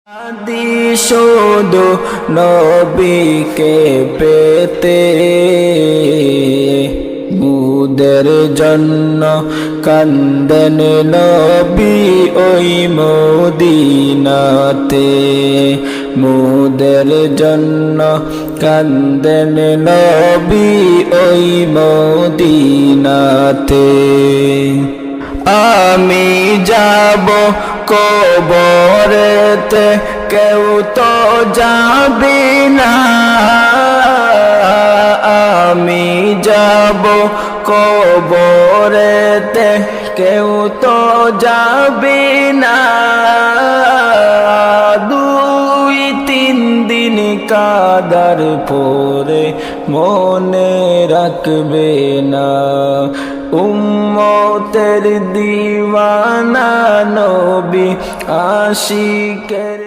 আদি শুধু নবীকে পেতে মুদের জন্য কান্দেন নবী ওই মদিনাতে মুদের জন্য কান্দেন নবী ওই মদিনাতে আমি যাব কবরেতে কেউ তো যাবে না আমি যাব কবরেতে কেউ তো যাবে না দুই তিন দিন কাদার পরে মনে রাখবে না উম্মতের দিওয়ানা নবী আশিকের